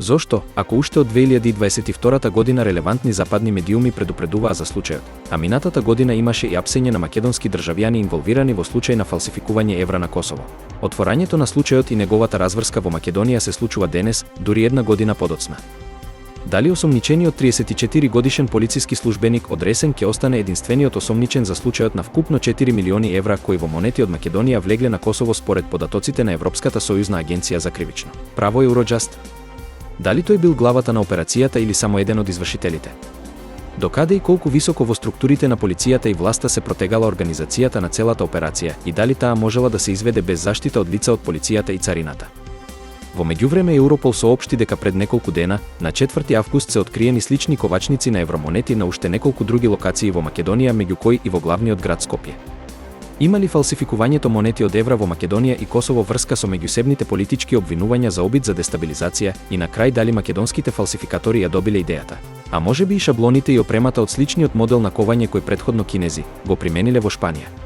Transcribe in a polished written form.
Зошто, ако уште од 2022 година релевантни западни медиуми предупредуваа за случајот, а минатата година имаше и апсење на македонски државјани инволвирани во случај на фалсификување евра на Косово. Отворањето на случајот и неговата разврска во Македонија се случува денес, дури една година подоцна. Дали осомничениот 34 годишен полициски службеник од Ресен ќе остане единствениот осомничен за случајот на вкупно 4 милиони евра кои во монети од Македонија влегле на Косово според податоците на Европската сојузна агенција за кривично право Евроджаст? Дали тој бил главата на операцијата или само еден од извршителите? Докаде и колку високо во структурите на полицијата и власта се протегала организацијата на целата операција и дали таа можела да се изведе без заштита од лица од полицијата и царината? Во меѓувреме Европол соопшти дека пред неколку дена, на 4 август се откриени слични ковачници на евромонети на уште неколку други локации во Македонија, меѓу кои и во главниот град Скопје. Има ли фалсификувањето монети од евра во Македонија и Косово врска со меѓусебните политички обвинувања за обид за дестабилизација и на крај дали македонските фалсификатори ја добиле идејата? А можеби и шаблоните и опремата од сличниот модел на ковање кој претходно кинези го примениле во Шпанија?